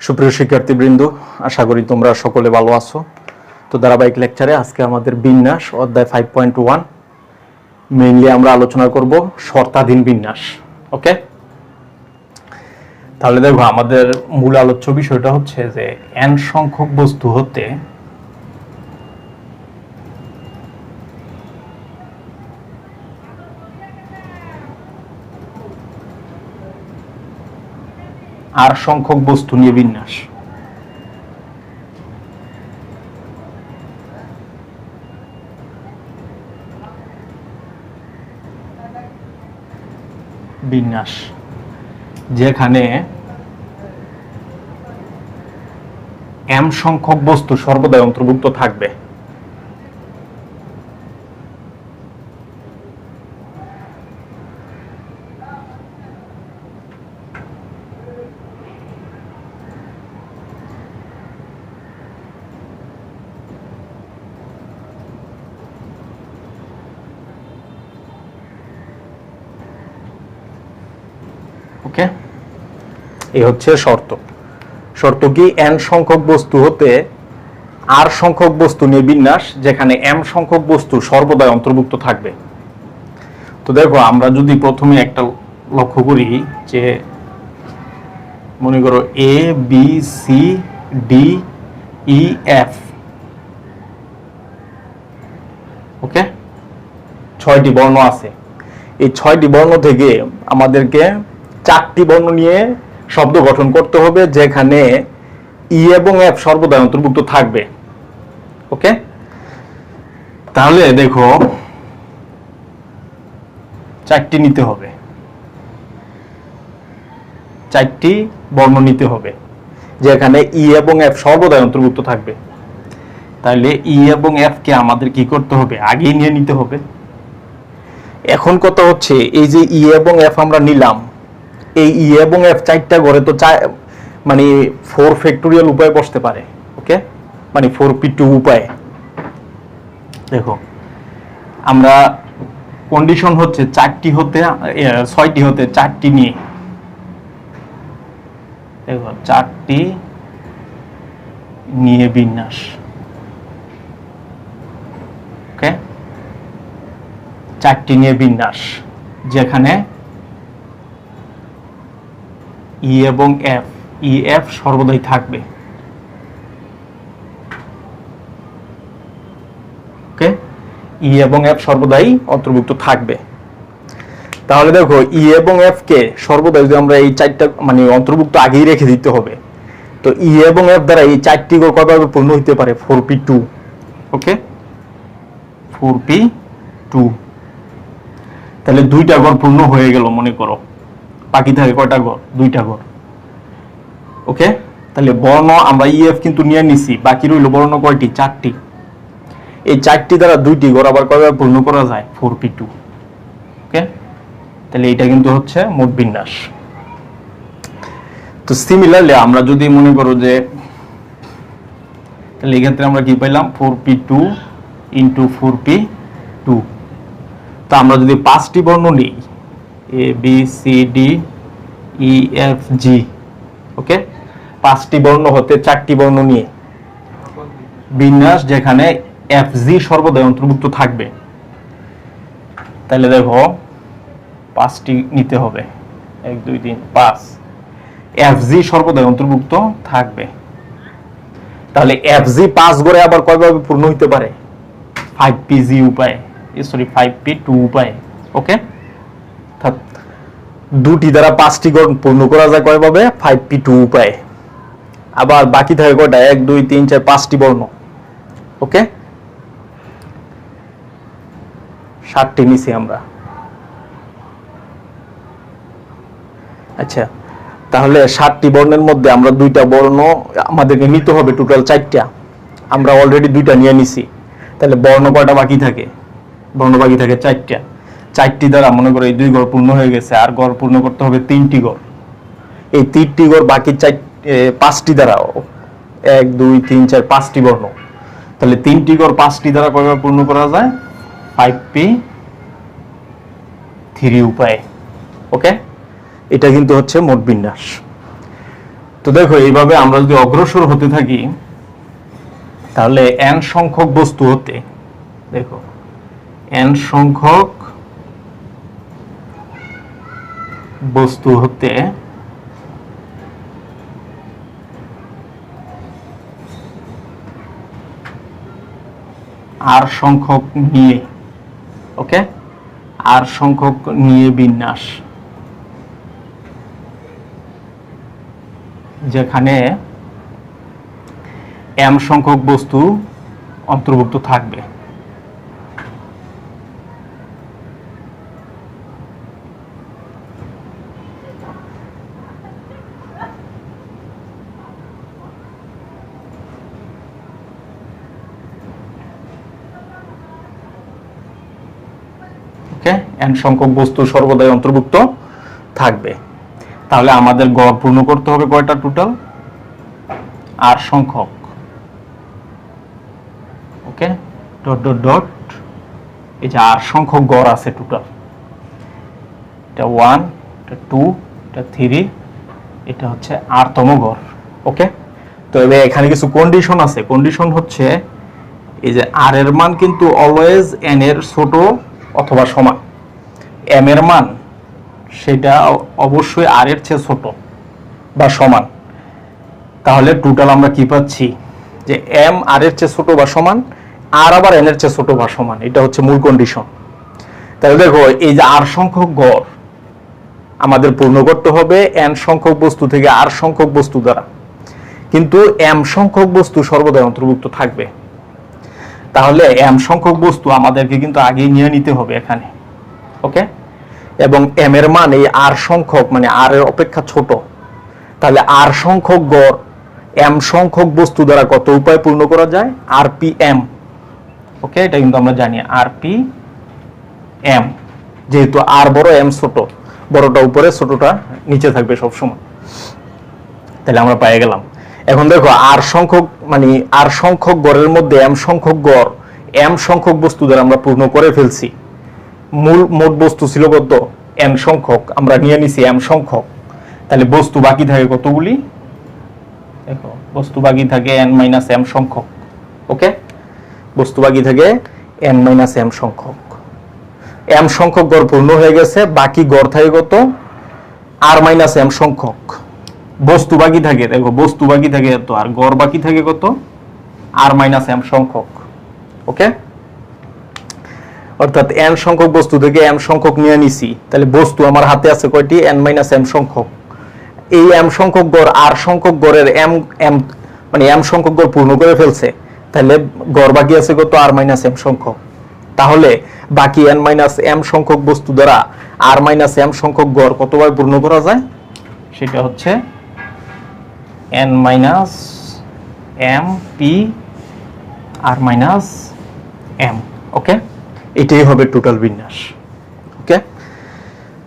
সুপ্রিয় শিক্ষার্থীবৃন্দ, আশা করি তোমরা সকলে ভালো আছো। তো ধারাবাহিক লেকচারে আজকে আমাদের বিন্যাস অধ্যায় 5.1 মেইনলি আমরা আলোচনা করব শর্তাধীন বিন্যাস। ওকে, তাহলে দেখো আমাদের মূল আলোচ্য বিষয়টা হচ্ছে যে n সংখ্যক বস্তু হতে r সংখ্যক বস্তু নিয়ে বিন্যাস। বিন্যাস যেখানে m সংখ্যক বস্তু সর্বদাই অন্তর্ভুক্ত থাকবে। ওকে, এই হচ্ছে শর্ত। শর্ত কি? n সংখ্যক বস্তু হতে r সংখ্যক বস্তু নিয়ে বিন্যাস যেখানে m সংখ্যক বস্তু সর্বদাই অন্তর্ভুক্ত থাকবে। তো দেখো আমরা যদি প্রথমে একটা লক্ষ্য করি যে মনে করো a b c d e f, ওকে, 6টি বর্ণ আছে। এই 6টি বর্ণ থেকে আমাদেরকে 4টি বর্ণ নিয়ে শব্দ গঠন করতে হবে যেখানে ই এবং এফ সর্বদা অন্তর্ভুক্ত থাকবে। ওকে, তাহলে দেখো 4টি নিতে হবে, 4টি বর্ণ নিতে হবে যেখানে ই এবং এফ সর্বদা অন্তর্ভুক্ত থাকবে। তাহলে ই এবং এফ কে আমাদের কি করতে হবে? আগেই নিয়ে নিতে হবে। এখন কথা হচ্ছে এই যে ই এবং এফ আমরা নিলাম, এই ই এবং এফ 4টা ঘরে তো মানে 4 ফ্যাক্টোরিয়াল উপায়ে বসতে পারে। ওকে, মানে 4p2 উপায়ে। দেখো আমরা কন্ডিশন হচ্ছে 6টি হতে 4টি নিয়ে, দেখো 4টি নিয়ে বিন্যাস। ওকে, 4টি নিয়ে বিন্যাস যেখানে ই এবং এফ, ই এফ সর্বদাই থাকবে। ওকে, ই এবং এফ সর্বদাই অন্তর্ভুক্ত থাকবে। তাহলে দেখো ই এবং এফ কে সর্বদাই যদি আমরা এই 4টা মানে অন্তর্ভুক্ত আগেই রেখে দিতে হবে, তো ই এবং এফ দ্বারা এই 4টি ঘর কয়ভাবে পূর্ণ হতে পারে? 4p2। ওকে, 4p2। তাহলে 2টা ঘর পূর্ণ হয়ে গেল মনে করো, বাকি থাকে কয়টা ঘর? 2টা ঘর। ওকে, তাহলে বর্ণ আমরা ইএফ কিন্তু নিয়ে নিছি, বাকি রইল বর্ণ কয়টি? 4টি। এই 4টি দ্বারা 2টি ঘর আবার কয়ভাবে পূর্ণ করা যায়? 4p2। ওকে, তাহলে এটা কিন্তু হচ্ছে মোট বিন্যাস। তো সিমিলারলি আমরা যদি মনে করো যে তাহলে এই ক্ষেত্রে আমরা কি পাইলাম? 4p2 into 4p2। তো আমরা যদি 5টি বর্ণ নিই, A B C D E F G, okay, 5টি বর্ণ হতে 4টি বর্ণ নিয়ে বিন্যাস যেখানে এফ জি সর্বদাই অন্তর্ভুক্ত থাকবে। তাহলে দেখো 5টি নিতে হবে, 1 2 3 5, এফ জি সর্বদাই অন্তর্ভুক্ত থাকবে। তাহলে এফ জি 5 ঘরে আবার কয়ভাবে পূর্ণ হইতে পারে? 5pg উপায়ে, সরি 5p2 উপায়ে। ওকে, 2টি দ্বারা 5টি ঘর পূর্ণ করা যায় কয়ভাবে? 5p2 উপায়ে। আবার বাকি থাকে কয়টা? 1 2 3 4 5টি বর্ণ। ওকে, 7টি নিছি আমরা। আচ্ছা, তাহলে 7টি বর্ণের মধ্যে আমরা 2টা বর্ণ আমাদেরকে নিতে হবে, টোটাল 4টা। আমরা অলরেডি 2টা নিয়ে নিছি, তাহলে বর্ণ কয়টা বাকি থাকে? বর্ণ বাকি থাকে 4টা। 4টি দ্বারা মনে করো এই 2 ঘর পূর্ণ হয়ে গেছে, আর ঘর পূর্ণ করতে হবে 3টি ঘর। এই 3টি ঘর বাকি 5টি দ্বারা 1 2 3 4 5টি বর্ণ। তাহলে 3টি ঘর 5টি দ্বারা কয়ভাবে পূর্ণ করা যায়? 5p3 উপায়ে। ওকে, এটা কিন্তু হচ্ছে মোট বিন্যাস। তো দেখো এইভাবে আমরা যদি অগ্রসর হতে থাকি তাহলে n সংখ্যক বস্তু হতে, দেখো n সংখ্যক বস্তু হতে r সংখ্যক নিয়ে, ওকে, r সংখ্যক নিয়ে বিন্যাস, যেখানে m সংখ্যক বস্তু অন্তর্ভুক্ত থাকবে। ওকে, n সংখ্যক বস্তু সর্বদাই অন্তর্ভুক্ত থাকবে। তাহলে আমাদের গড় পূর্ণ করতে হবে কয়টা টোটাল? r সংখ্যক, ওকে, ডট ডট ডট, এই যে r সংখ্যক গড় আছে টোটাল, এটা 1, এটা 2, এটা 3, এটা হচ্ছে r তম গড়। ওকে, তো এবার এখানে কিছু কন্ডিশন আছে। কন্ডিশন হচ্ছে এই যে r এর মান কিন্তু অলওয়েজ n এর ছোট অথবা সমান, m এর মান সেটা অবশ্যই r এর চেয়ে ছোট বা সমান। তাহলে টোটাল আমরা কি পাচ্ছি যে m r এর চেয়ে ছোট বা সমান, r আবার n এর চেয়ে ছোট বা সমান, এটা হচ্ছে মূল কন্ডিশন। তাহলে দেখো এই যে r সংখ্যক গড় আমাদের পূর্ণ করতে হবে n সংখ্যক বস্তু থেকে r সংখ্যক বস্তু দ্বারা, কিন্তু m সংখ্যক বস্তু সর্বদাই অন্তর্ভুক্ত থাকবে। তাহলে m সংখ্যক বস্তু আমাদেরকে কিন্তু আগেই নিয়ে নিতে হবে এখানে, ওকে, এবং m এর মান এই r সংখ্যক মানে r এর অপেক্ষা ছোট। তাহলে r সংখ্যক গড় m সংখ্যক বস্তু দ্বারা কত উপায় পূর্ণ করা যায়? rpm, ওকে, এটা কিন্তু আমরা জানি rpm, যেহেতু r বড় m ছোট, বড়টা উপরে ছোটটা নিচে থাকবে সব সময়। তাহলে আমরা পেয়ে গেলাম। এখন দেখো r সংখ্যক মানে r সংখ্যক গড়ের মধ্যে m সংখ্যক গড় m সংখ্যক বস্তু দ্বারা আমরা পূর্ণ করে ফেলছি। মোট বস্তু ছিল কত? n সংখ্যক, আমরা নিয়ে নিছি m সংখ্যক। তাহলে বস্তু বাকি থাকে কতগুলি? দেখো বস্তু বাকি থাকে n - m সংখ্যক, ওকে, বস্তু বাকি থাকে n - m সংখ্যক। m সংখ্যক গড় পূর্ণ হয়ে গেছে, বাকি গড় থাকে কত? r - m সংখ্যক। বস্তু বাকি থাকে, দেখো বস্তু বাকি থাকে এত, আর গড় বাকি থাকে কত? r - m সংখ্যক, ওকে। অর্থাৎ n সংখ্যক বস্তু থেকে m সংখ্যক নিয়ে নিছি, তাহলে বস্তু আমার হাতে আছে কয়টি? n - m সংখ্যক। এই m সংখ্যক গড় r সংখ্যক গড়ের m মানে m সংখ্যক গড় পূর্ণ করে ফেলছে, তাহলে গড় বাকি আছে কত? r - m সংখ্যক। তাহলে বাকি n - m সংখ্যক বস্তু দ্বারা r - m সংখ্যক গড় কতবার পূর্ণ করা যায়? সেটা হচ্ছে n - m p r - m, ওকে, এটাই হবে টোটাল বিন্যাস। ওকে,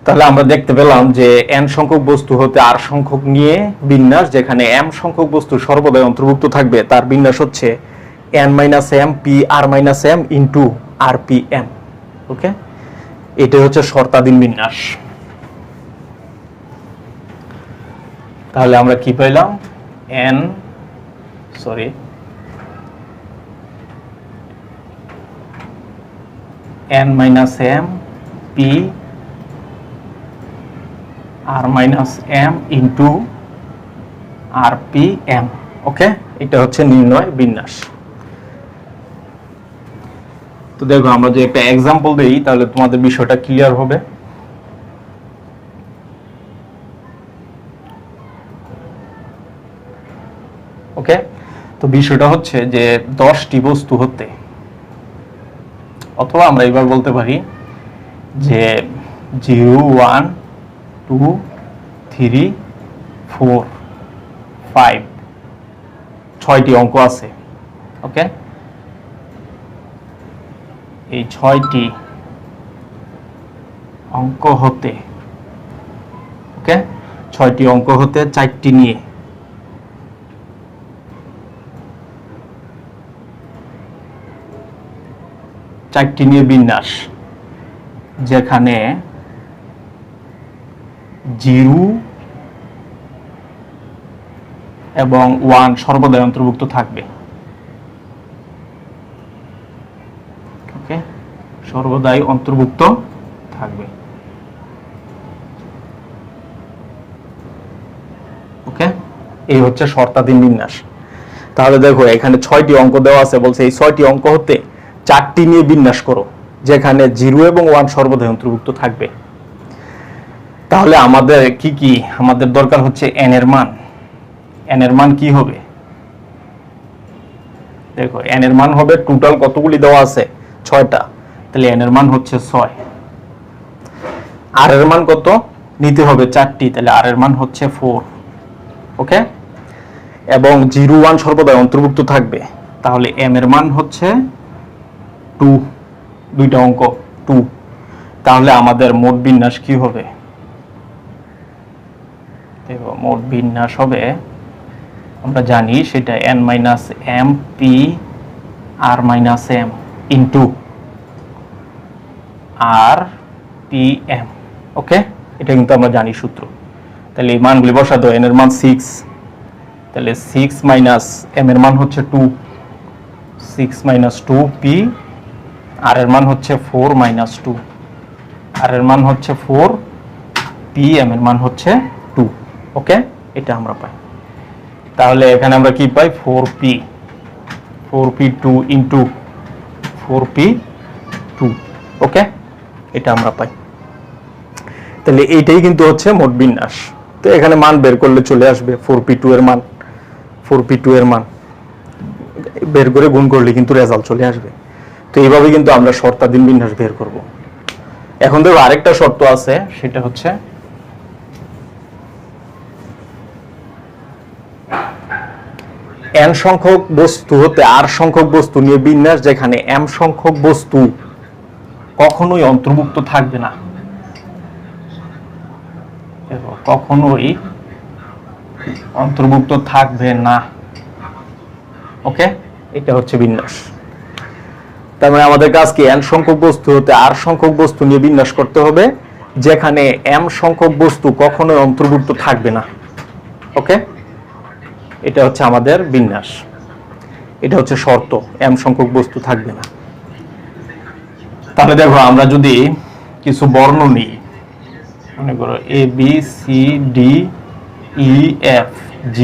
তাহলে আমরা দেখতে পেলাম যে n সংখ্যক বস্তু হতে r সংখ্যক নিয়ে বিন্যাস, যেখানে m সংখ্যক বস্তু সর্বদাই অন্তর্ভুক্ত থাকবে, তার বিন্যাস হচ্ছে n - m p r - m into rpm, ওকে, এটাই হচ্ছে শর্তাধীন বিন্যাস। তাহলে আমরা কি পেলাম? n - m p r - m into rpm, ওকে, এটা হচ্ছে নির্ণয় বিন্যাস। তো দেখো আমরা যে একটা এক্সাম্পল দেই তাহলে তোমাদের বিষয়টা ক্লিয়ার হবে। ওকে, তো বিষয়টা হচ্ছে যে 10টি বস্তু হতে, অথবা আমরা এবার বলতে পারি যে 0 1 2 3 4 5 6টি অঙ্ক আছে, ওকে, এই 6টি অঙ্ক হতে, ওকে, 6টি অঙ্ক হতে 4টি নিয়ে বিন্যাস, যেখানে 0 এবং 1 সর্বদাই অন্তর্ভুক্ত থাকবে। ওকে, সর্বদাই অন্তর্ভুক্ত থাকবে। ওকে, এই হচ্ছে শর্তাধীন বিন্যাস। তাহলে দেখো এখানে 6টি অঙ্ক দেওয়া আছে, বলছে এই 6টি অঙ্ক হতে 4টি নিয়ে বিন্যাস করো যেখানে 0 এবং 1 সর্বদাই অন্তর্ভুক্ত থাকবে। তাহলে আমাদের কি আমাদের দরকার হচ্ছে n এর মান। n এর মান কি হবে? দেখো n এর মান হবে, টোটাল কতগুলি দেওয়া আছে? 6টা। তাহলে n এর মান হচ্ছে 6। r এর মান কত নিতে হবে? 4টি। তাহলে r এর মান হচ্ছে 4। ওকে, এবং 0 1 সর্বদাই অন্তর্ভুক্ত থাকবে। তাহলে m এর মান হচ্ছে 2, দুইটা অঙ্ক 2। তাহলে আমাদের মোট বিন্যাস কি হবে? দেখো মোট বিন্যাস হবে, আমরা জানি সেটা n - m p r - m into r p m। ওকে, এটা কিন্তু আমরা জানি সূত্র। তাহলে এই মানগুলি বসা দাও। n এর মান 6, তাহলে 6 মাইনাস m এর মান হচ্ছে 2, 6 - 2 p, r এর মান হচ্ছে 4 - 2, r এর মান হচ্ছে 4 p, m এর মান হচ্ছে 2। ওকে, এটা আমরা পাই। তাহলে এখানে আমরা কি পাই? 4p2 into 4p2। ওকে, এটা আমরা পাই। তাহলে এইটাই কিন্তু হচ্ছে মোট বিন্যাস। তো এখানে মান বের করলে চলে আসবে 4p2 এর মান, 4p2 এর মান বের করে গুণ করলে কিন্তু রেজাল্ট চলে আসবে। তো এইভাবে কিন্তু আমরা শর্তাধীন বিন্যাস বের করব। এখন দেখো আরেকটা শর্ত আছে, সেটা হচ্ছে n সংখ্যক বস্তু হতে r সংখ্যক বস্তু নিয়ে বিন্যাস যেখানে m সংখ্যক বস্তু কখনোই অন্তর্ভুক্ত থাকবে না। কখনোই অন্তর্ভুক্ত থাকবে না। ওকে, এটা হচ্ছে বিন্যাস। তার মানে আমাদের কাজ কি? n সংখ্যক বস্তু হতে r সংখ্যক বস্তু নিয়ে বিন্যাস করতে হবে যেখানে m সংখ্যক বস্তু কখনোই অন্তর্ভুক্ত থাকবে না। ওকে, এটা হচ্ছে আমাদের বিন্যাস। এটা হচ্ছে শর্ত, m সংখ্যক বস্তু থাকবে না। তাহলে দেখো আমরা যদি কিছু বর্ণ নিই, মনে করো a b c d e f g,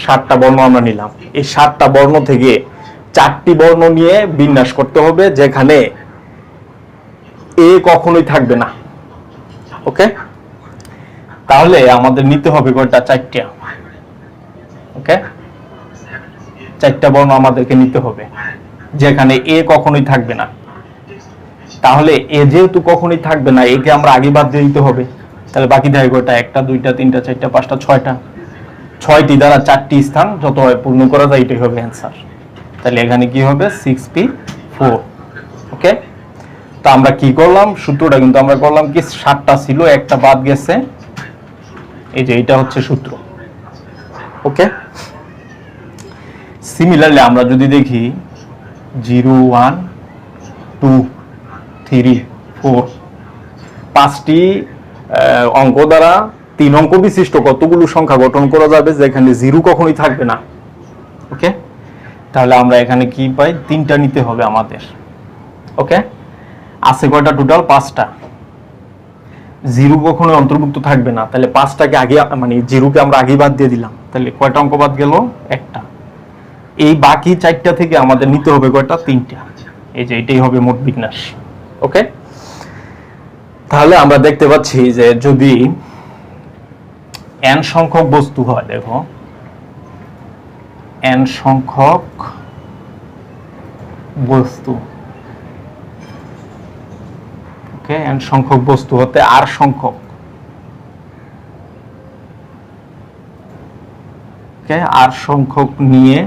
7টা বর্ণ আমরা নিলাম। এই 7টা বর্ণ থেকে 4টি বর্ণ নিয়ে বিন্যাস করতে হবে যেখানে a কখনোই থাকবে না। ওকে, তাহলে আমাদের নিতে হবে কয়টা? 4টা। ওকে, 4টা বর্ণ আমাদেরকে নিতে হবে যেখানে a কখনোই থাকবে না। তাহলে a যেহেতু কখনোই থাকবে না, একে আমরা আগে বাদ দিয়ে দিতে হবে। তাহলে বাকি থাকে কয়টা? 1টা 2টা 3টা 4টা 5টা 6টা। 6টি দ্বারা 4টি স্থান যত হয় পূর্ণ করা যায়, এটাই হবে অ্যান্সার। তাহলে এখানে কি হবে? 6p4। ওকে, তো আমরা কি করলাম? সূত্রটা কিন্তু আমরা করলাম কি, 7টা ছিল, একটা বাদ গেছে, এই যে এটা হচ্ছে সূত্র। ওকে, সিমিলারলি আমরা যদি দেখি 0 1 2 3 4, 5টি অঙ্ক দ্বারা 3 অঙ্ক বিশিষ্ট কতগুলো সংখ্যা গঠন করা যাবে যেখানে 0 কখনোই থাকবে না। ওকে, তাহলে আমরা এখানে কি পাই? 3টা নিতে হবে আমাদের। ওকে, আছে কয়টা টোটাল? 5টা। 0 কখনোই অন্তর্ভুক্ত থাকবে না, তাহলে 5টাকে আগে, মানে 0কে আমরা আগে বাদ দিয়ে দিলাম। তাহলে কয়টা অঙ্ক বাদ গেল? একটা। এই বাকি 4টা থেকে আমাদের নিতে হবে কয়টা? 3টা। এই যে এটাই হবে মোট বিন্যাস। ওকে, তাহলে আমরা দেখতে পাচ্ছি যে যদি n সংখ্যক বস্তু হয়, দেখো n সংখ্যক বস্তু, ওকে, n সংখ্যক বস্তু হতে r সংখ্যক, ওকে, r সংখ্যক নিয়ে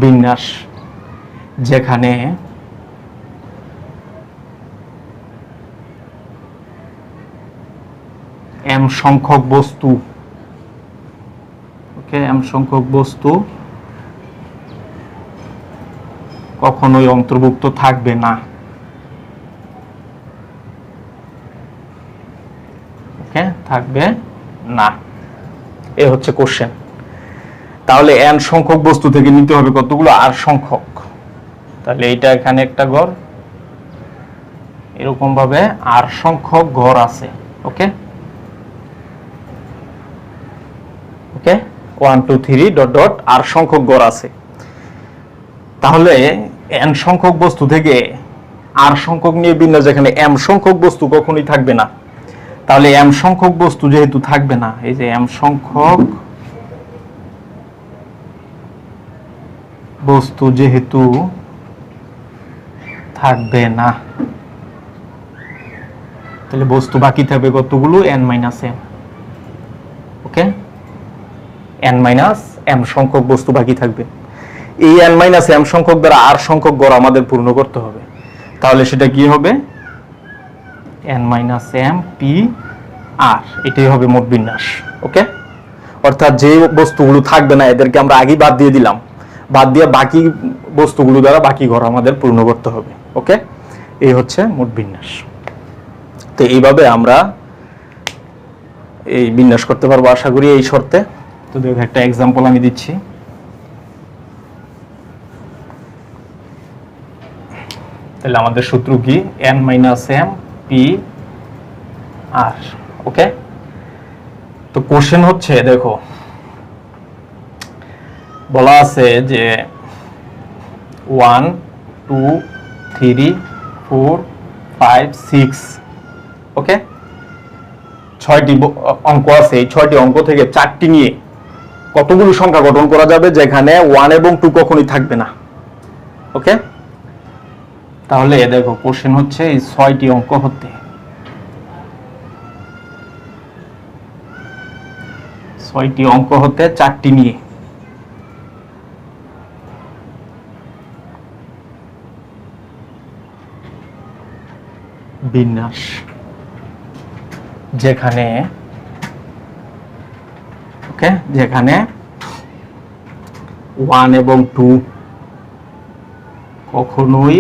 বিন্যাস যেখানে m সংখ্যক বস্তু, ওকে, m সংখ্যক বস্তু কখনোই অন্তর্ভুক্ত থাকবে না। ওকে, থাকবে না। এ হচ্ছে কোশ্চেন। তাহলে n সংখ্যক বস্তু থেকে নিতে হবে কতগুলো r সংখ্যক। তাহলে এইটা এখানে একটা ঘর, এরকম ভাবে r সংখ্যক ঘর আছে। ওকে ওকে 1 2 3 ডট ডট r সংখ্যক ঘর আছে। তাহলে n সংখ্যক বস্তু থেকে r সংখ্যক নিয়ে বিন্যাস, যেখানে m সংখ্যক বস্তু কখনোই থাকবে না। তাহলে m সংখ্যক বস্তু যেহেতু থাকবে না, এই যে m সংখ্যক বস্তু যেহেতু থাকবে না, তাহলে বস্তু বাকি থাকবে কতগুলো, n মাইনাস m। ওকে, n মাইনাস m সংখ্যক বস্তু বাকি থাকবে। এই n মাইনাস m সংখ্যক দ্বারা r সংখ্যক গড় আমাদের পূর্ণ করতে হবে। তাহলে সেটা কি হবে, n minus m p r, এটাই হবে মোট বিন্যাস। ওকে, অর্থাৎ যে বস্তুগুলো থাকবে না এদেরকে আমরা আগেই বাদ দিয়ে দিলাম, বাদ দিয়ে বাকি বস্তুগুলো দ্বারা বাকি ঘর আমাদের পূর্ণ করতে হবে। ওকে, এই হচ্ছে মোট বিন্যাস। তো এইভাবে আমরা এই বিন্যাস করতে পারবো আশা করি এই শর্তে। তো দেখো একটা এক্সাম্পল আমি দিচ্ছি। তাহলে আমাদের সূত্র কি, n minus m p r। ওকে, তো কোশ্চেন হচ্ছে, দেখো বলা আছে যে 1 2 3 4 5 6, ওকে 6টি অঙ্ক আছে। এই 6টি অঙ্ক থেকে 4টি নিয়ে কতগুলো সংখ্যা গঠন করা যাবে যেখানে 1 এবং 2 কখনোই থাকবে না। ওকে, তাহলে দেখো কোশ্চেন হচ্ছে এই 6টি অঙ্ক হতে 4টি নিয়ে বিন্যাস, যেখানে ওকে যেখানে 1 এবং 2 কখনোই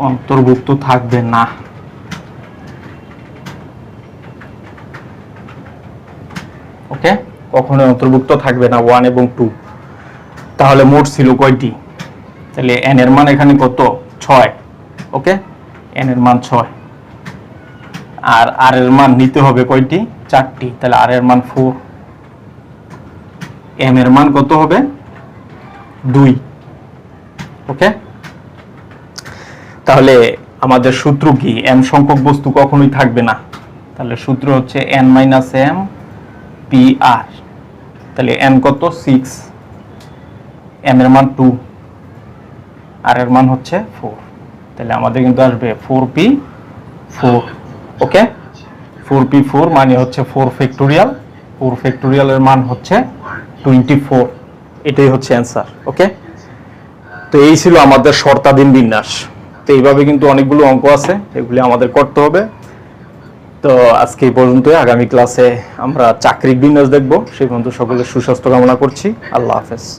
অন্তর্ভুক্ত থাকবে না। ওকে, কখনোই অন্তর্ভুক্ত থাকবে না 1 এবং 2। তাহলে মোট ছিল কয়টি, তাহলে n এর মান এখানে কত, 6। ওকে, n এর মান 6, আর r এর মান নিতে হবে কয়টি, 4টি। তাহলে r এর মান 4, m এর মান কত হবে, 2। ওকে, তাহলে আমাদের সূত্র কি, m সংখ্যক বস্তু কখনোই থাকবে না। তাহলে সূত্র হচ্ছে n minus m p r। তাহলে n কত, 6, m এর মান 2, r এর মান হচ্ছে 4। তাহলে আমাদের কিন্তু আসবে 4p4। ওকে, 4p4 মানে হচ্ছে 4 ফ্যাক্টোরিয়াল। 4 ফ্যাক্টোরিয়ালের মান হচ্ছে 24। এটাই হচ্ছে অ্যান্সার। ওকে, তো এই ছিল আমাদের শর্তাধীন বিন্যাস। তো এইভাবে কিন্তু অনেকগুলো অঙ্ক আছে, এগুলি আমাদের করতে হবে। তো আজকে এই পর্যন্তই। আগামী ক্লাসে আমরা চাকরির বিন্যাস দেখব। সেই পর্যন্ত সকলের সুস্বাস্থ্য কামনা করছি। আল্লাহ হাফেজ।